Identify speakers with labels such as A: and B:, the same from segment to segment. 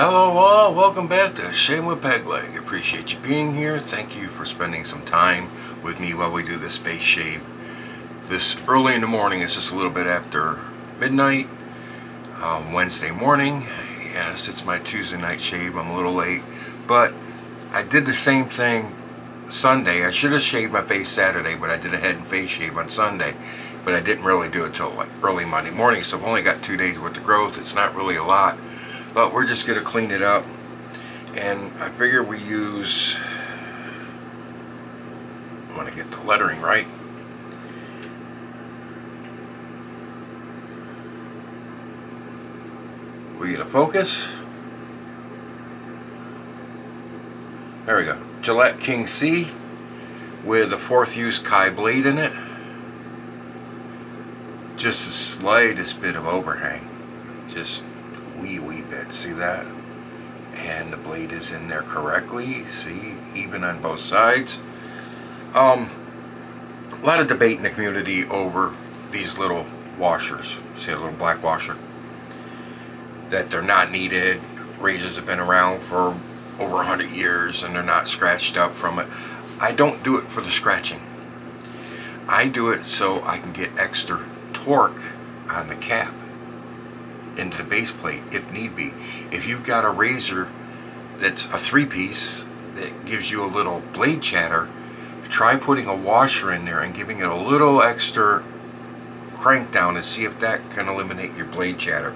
A: Hello all, welcome back to Shave with Peg Leg. Appreciate you being here. Thank you for spending some time with me while we do this face shave. This early in the morning, it's just a little bit after midnight, Wednesday morning. Yes, it's my Tuesday night shave. I'm a little late, but I did the same thing Sunday. I should have shaved my face Saturday, but I did a head and face shave on Sunday, but I didn't really do it till like early Monday morning, so I've only got 2 days worth of growth. It's not really a lot. But we're just going to clean it up, and I figure we use, I want to get the lettering right, we get a focus, there we go, Gillette King C with a 4th use Kai blade in it, just the slightest bit of overhang, just wee bit, see that? And the blade is in there correctly, see, even on both sides. A lot of debate in the community over these little washers, see a little black washer, that they're not needed. Razors have been around for over 100 years and they're not scratched up from it. I don't do it for the scratching. I do it so I can get extra torque on the cap into the base plate if need be. If you've got a razor that's a 3-piece that gives you a little blade chatter, try putting a washer in there and giving it a little extra crank down and see if that can eliminate your blade chatter.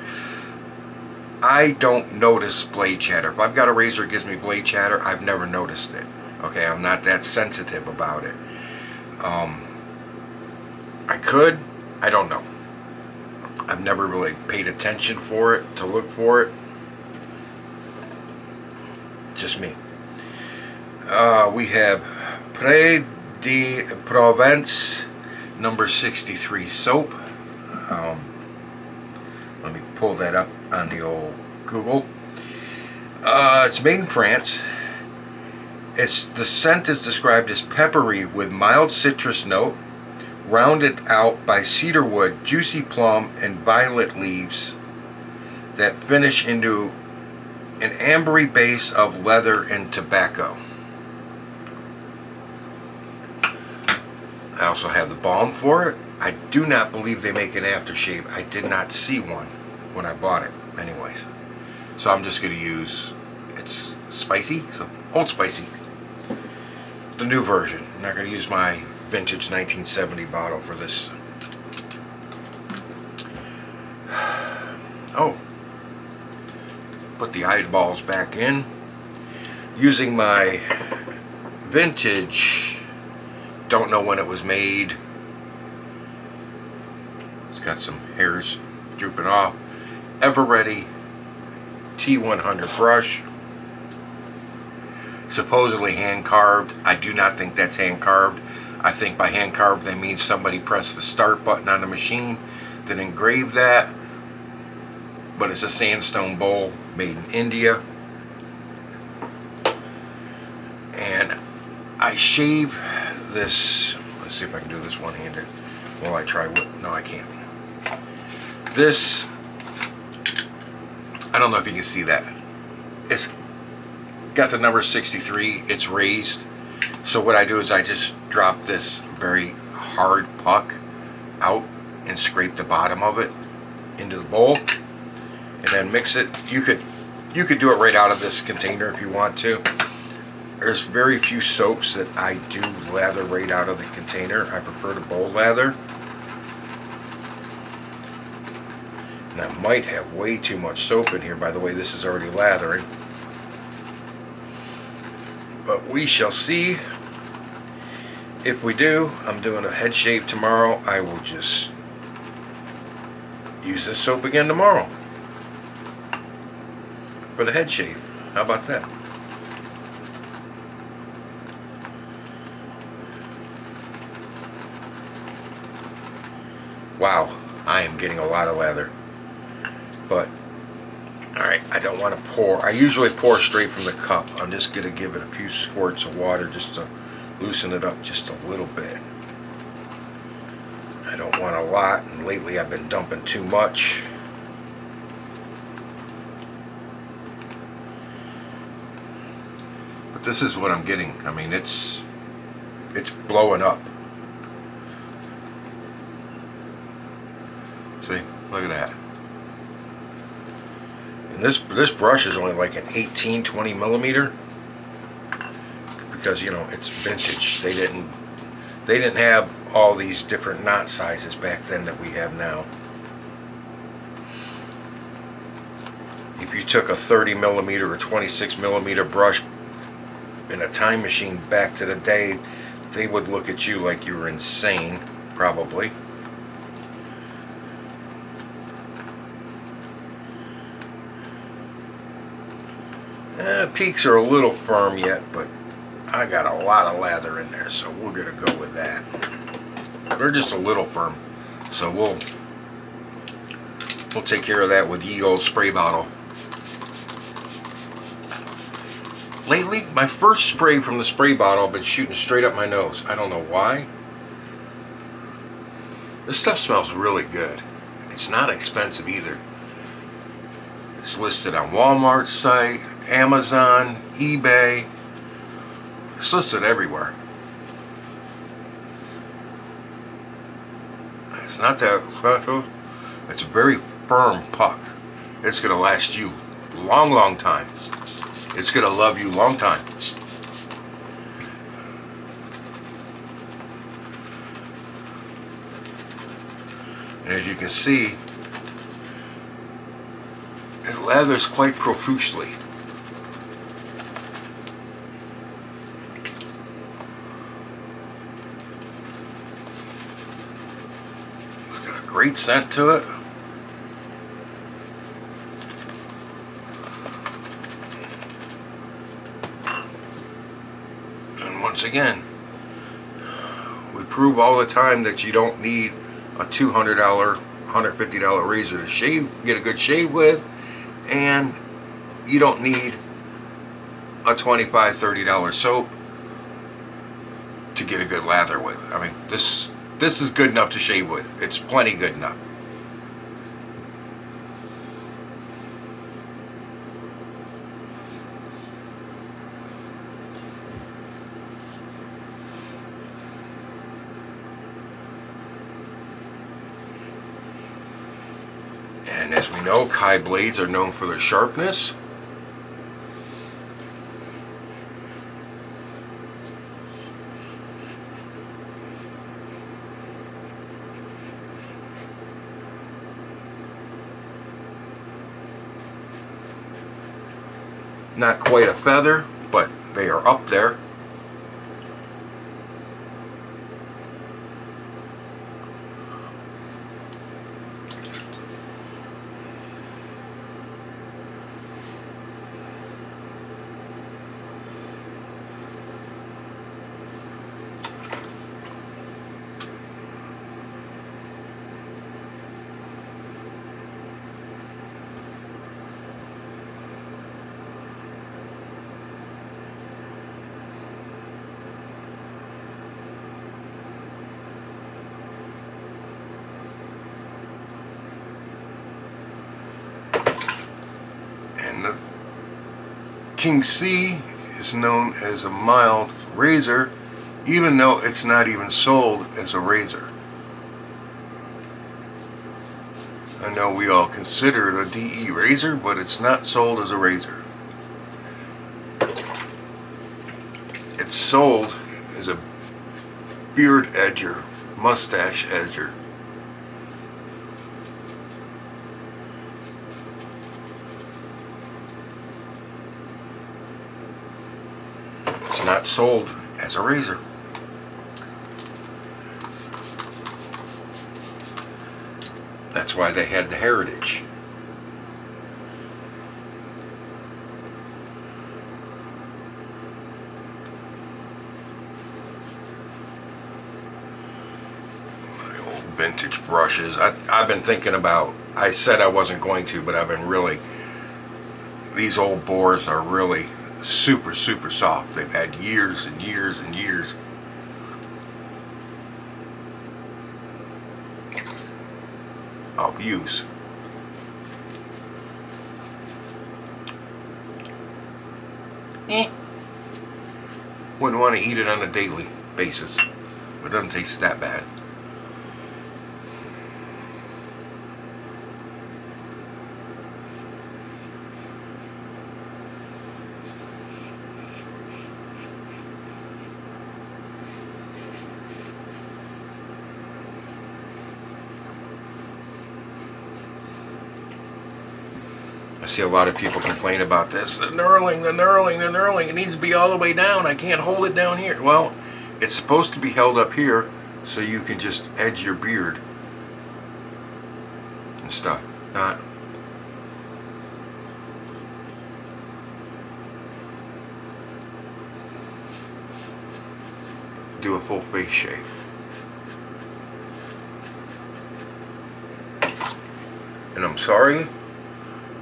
A: I don't notice blade chatter. If I've got a razor that gives me blade chatter, I've never noticed it. Okay, I'm not that sensitive about it. I could, I don't know. I've never really paid attention for it, to look for it. Just me. We have Pré de Provence No. 63 soap. Let me pull that up on the old Google. It's made in France. The scent is described as peppery with mild citrus note, rounded out by cedarwood, juicy plum, and violet leaves that finish into an ambery base of leather and tobacco. I also have the balm for it. I do not believe they make an aftershave. I did not see one when I bought it anyways. So I'm just going to use, it's spicy, so Old Spicy. The new version. I'm not going to use my vintage 1970 bottle for this. Oh, put the eyeballs back in using my vintage, don't know when it was made, it's got some hairs drooping off, Ever Ready T100 brush, supposedly hand carved. I do not think that's hand carved. I think by hand carved they mean somebody pressed the start button on the machine, then engraved that. But it's a sandstone bowl made in India. And I shave this, let's see if I can do this one-handed. Well, I try, no I can't. This, I don't know if you can see that. It's got the number 63, it's raised. So what I do is I just drop this very hard puck out and scrape the bottom of it into the bowl and then mix it. You could do it right out of this container if you want to. There's very few soaps that I do lather right out of the container. I prefer the bowl lather. And I might have way too much soap in here, by the way this is already lathering. But we shall see. If we do, I'm doing a head shave tomorrow. I will just use this soap again tomorrow for the head shave. How about that? Wow, I am getting a lot of lather. But, alright, I don't want to pour. I usually pour straight from the cup. I'm just going to give it a few squirts of water just to loosen it up just a little bit. I don't want a lot, and lately I've been dumping too much. this is what I'm getting. I mean, it's blowing up. See, look at that. And this brush is only like an 18-20 millimeter because, you know, it's vintage. They didn't have all these different knot sizes back then that we have now. If you took a 30 millimeter or 26 millimeter brush in a time machine back to the day, they would look at you like you were insane, probably. Peaks are a little firm yet, but I got a lot of lather in there, so we're gonna go with that. They're just a little firm, so we'll take care of that with the old spray bottle. Lately, my first spray from the spray bottle, I've been shooting straight up my nose. I don't know why. This stuff smells really good. It's not expensive either. It's listed on Walmart's site, Amazon, eBay. It's listed everywhere. It's not that expensive. It's a very firm puck. It's going to last you a long, long time. It's going to love you a long time. And as you can see, it lathers quite profusely. It's got a great scent to it. And once again, we prove all the time that you don't need a $200, $150 razor to shave, get a good shave with, and you don't need a $25, $30 soap to get a good lather with. I mean, this is good enough to shave with. It's plenty good enough. And as we know, Kai blades are known for their sharpness. Not quite a feather, but they are up there. And the King C is known as a mild razor, even though it's not even sold as a razor. I know we all consider it a DE razor, but it's not sold as a razor. It's sold as a beard edger, mustache edger. It's not sold as a razor. That's why they had the heritage. My old vintage brushes. I've been thinking about, I said I wasn't going to, but I've been really, these old boars are really super, super soft. They've had years and years and years of use. Wouldn't want to eat it on a daily basis. It doesn't taste that bad. I see a lot of people complain about this. The knurling, the knurling, the knurling. It needs to be all the way down. I can't hold it down here. Well, it's supposed to be held up here so you can just edge your beard and stuff. Not. Do a full face shave. And I'm sorry.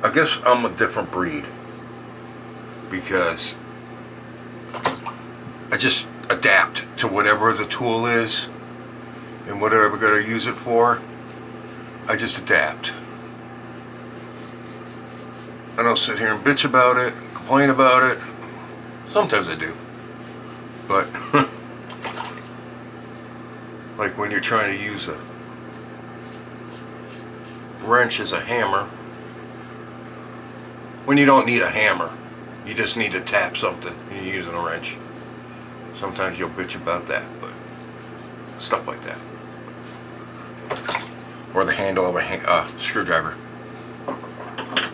A: I guess I'm a different breed because I just adapt to whatever the tool is and whatever I'm going to use it for. I just adapt. I don't sit here and bitch about it, complain about it. Sometimes I do. But like when you're trying to use a wrench as a hammer, when you don't need a hammer, you just need to tap something and you're using a wrench. Sometimes you'll bitch about that, but stuff like that. Or the handle of a screwdriver.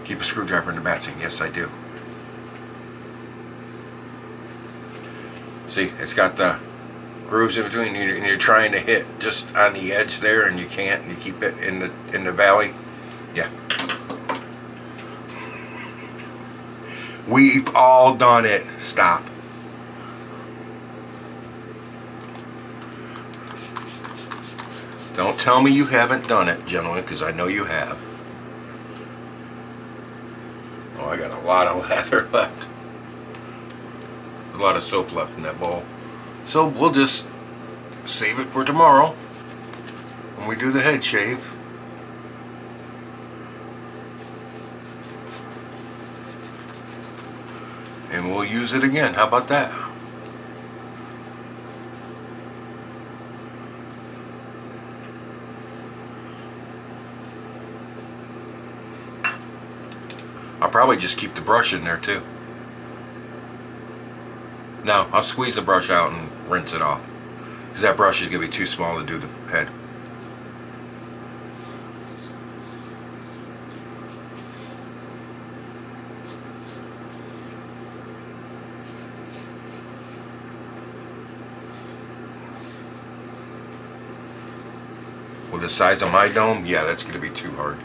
A: Keep a screwdriver in the bathroom. Yes, I do. See, it's got the grooves in between, and you're trying to hit just on the edge there, and you can't, and you keep it in the valley. Yeah. We've all done it. Stop. Don't tell me you haven't done it, gentlemen, because I know you have. Oh, I got a lot of lather left. A lot of soap left in that bowl. So we'll just save it for tomorrow when we do the head shave. And we'll use it again. How about that? I'll probably just keep the brush in there too. No, I'll squeeze the brush out and rinse it off, because that brush is going to be too small to do the head. With the size of my dome, yeah, that's going to be too hard.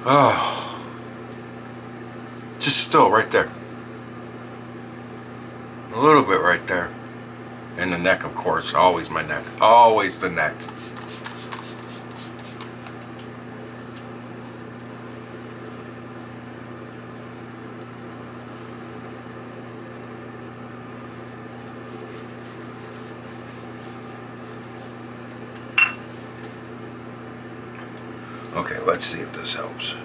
A: Oh, just still right there. A little bit right there. And the neck, of course. Always my neck. Always the neck. Okay, let's see if this helps.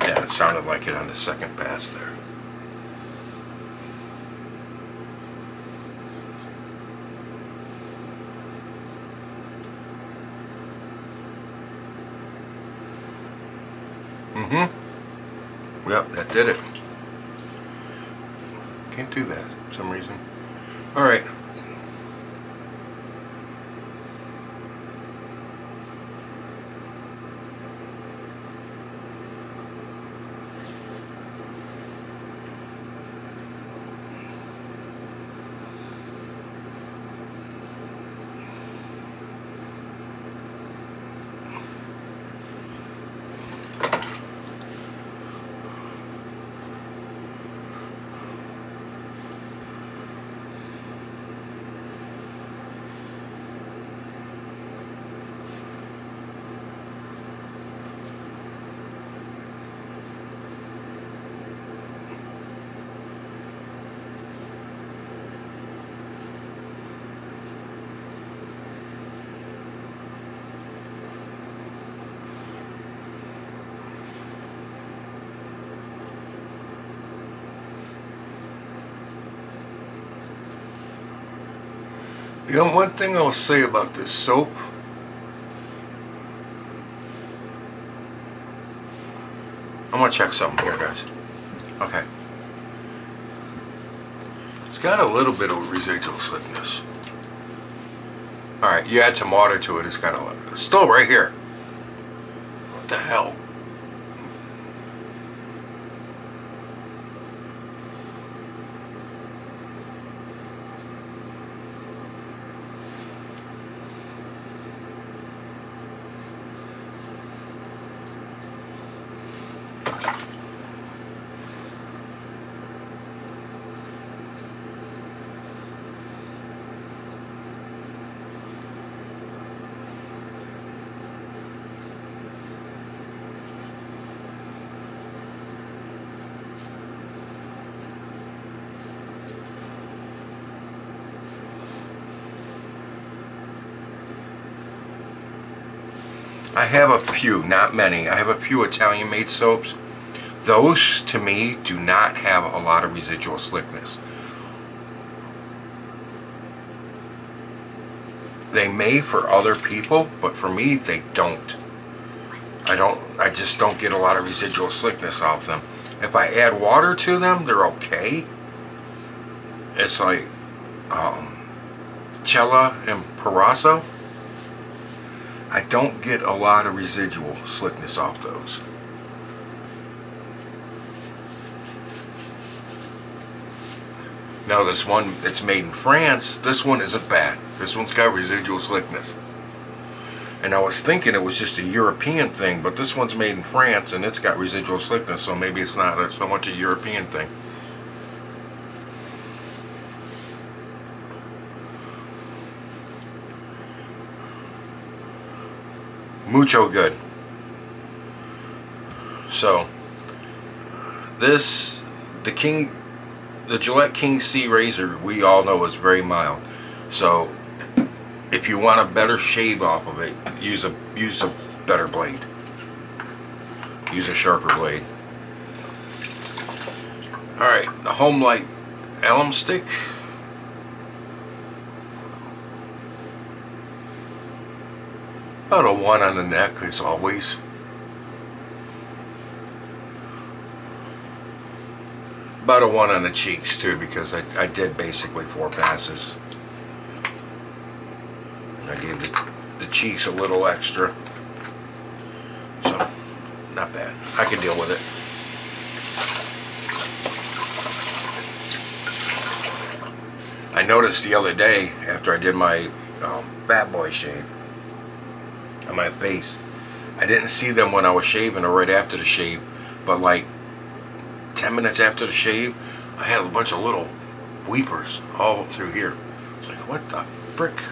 A: Yeah, it sounded like it on the second pass there. Mm-hmm. Yep, that did it. Can't do that for some reason. All right. You know, one thing I'll say about this soap, I'm gonna check something here, guys. Okay. It's got a little bit of residual slickness. Alright, you add some water to it, it's got it's still right here. What the hell? I have a few, not many. I have a few Italian-made soaps. Those, to me, do not have a lot of residual slickness. They may for other people, but for me, they don't. I just don't get a lot of residual slickness off them. If I add water to them, they're okay. It's like Cella and Parasso. I don't get a lot of residual slickness off those. Now this one that's made in France, this one isn't bad. This one's got residual slickness. And I was thinking it was just a European thing, but this one's made in France and it's got residual slickness, so maybe it's not so much a European thing. Mucho good. So this, the Gillette King C razor, we all know is very mild. So if you want a better shave off of it, use a better blade. Use a sharper blade. All right, the Homelike alum stick. About a 1 on the neck, as always. About a 1 on the cheeks too, because I did basically 4 passes. I gave the cheeks a little extra. So, not bad. I can deal with it. I noticed the other day, after I did my fat boy shave on my face, I didn't see them when I was shaving or right after the shave, but like 10 minutes after the shave, I had a bunch of little weepers all through here. It's like, what the frick?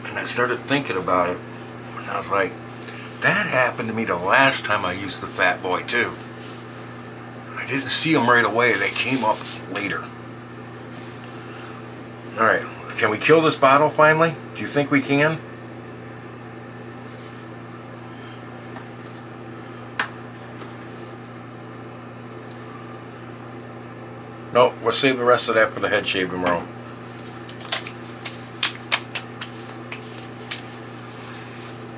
A: And I started thinking about it, and I was like, that happened to me the last time I used the Fat Boy too. I didn't see them right away, they came up later. Alright, can we kill this bottle finally? Do you think we can? No, we'll save the rest of that for the head shave tomorrow.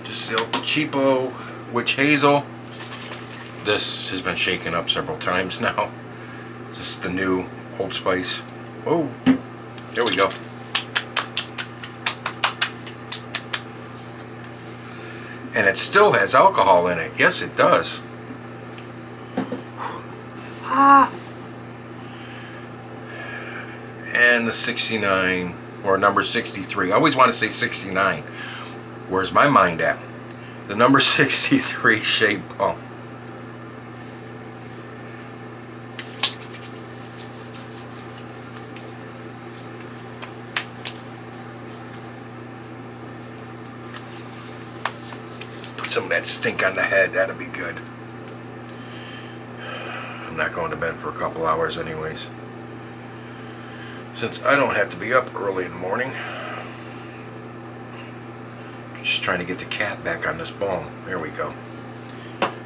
A: Just the cheapo witch hazel. This has been shaken up several times now. This is the new Old Spice. Oh, there we go. And it still has alcohol in it. Yes, it does. Ah. And the 69, or number 63. I always want to say 69. Where's my mind at? The number 63 shave balm. Put some of that stink on the head. That'll be good. I'm not going to bed for a couple hours anyways, since I don't have to be up early in the morning. Just trying to get the cap back on this balm. There we go.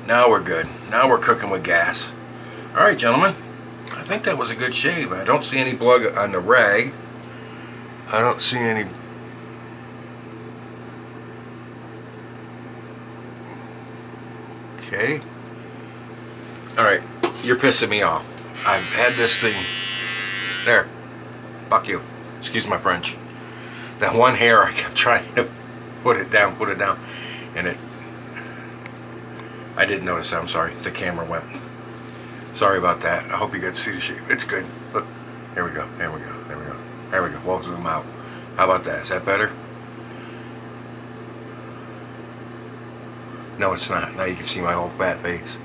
A: Now we're good. Now we're cooking with gas. Alright, gentlemen. I think that was a good shave. I don't see any blood on the rag. I don't see any... Okay. Alright. You're pissing me off. I've had this thing... There. Fuck you. Excuse my French. That one hair, I kept trying to put it down, and it... I didn't notice it. I'm sorry. The camera went. Sorry about that. I hope you got to see the shape. It's good. Look. Here we go. There we go. There we go. There we go. We'll zoom out. How about that? Is that better? No, it's not. Now you can see my whole fat face.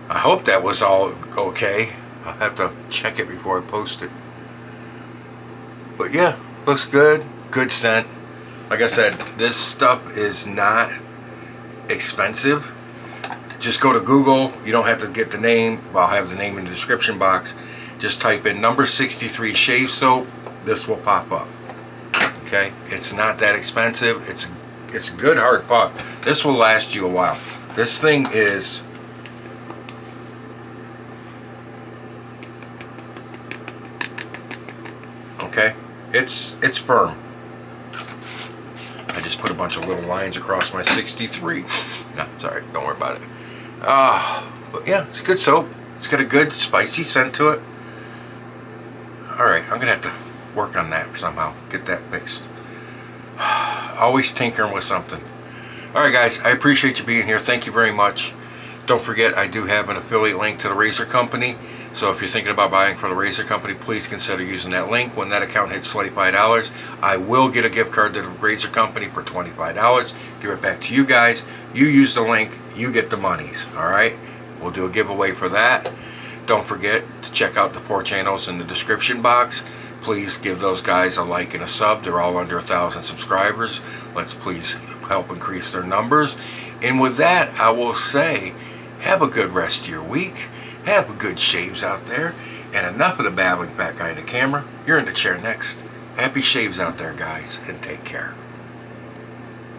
A: I hope that was all okay. I'll have to check it before I post it. But yeah, looks good. Good scent. Like I said, this stuff is not expensive. Just go to Google. You don't have to get the name. I'll have the name in the description box. Just type in number 63 shave soap. This will pop up. Okay? It's not that expensive. It's good hard pop. This will last you a while. This thing is... Okay? It's firm. I just put a bunch of little lines across my 63. No, sorry, don't worry about it. But yeah, it's a good soap. It's got a good spicy scent to it. Alright, I'm gonna have to work on that somehow. Get that fixed. Always tinkering with something. Alright guys, I appreciate you being here. Thank you very much. Don't forget, I do have an affiliate link to the razor company. So if you're thinking about buying for the razor company, please consider using that link. When that account hits $25, I will get a gift card to the razor company for $25. Give it back to you guys. You use the link, you get the monies. Alright? We'll do a giveaway for that. Don't forget to check out the 4 channels in the description box. Please give those guys a like and a sub. They're all under 1,000 subscribers. Let's please help increase their numbers. And with that, I will say, have a good rest of your week. Have good shaves out there. And enough of the babbling fat guy in the camera. You're in the chair next. Happy shaves out there, guys, and take care.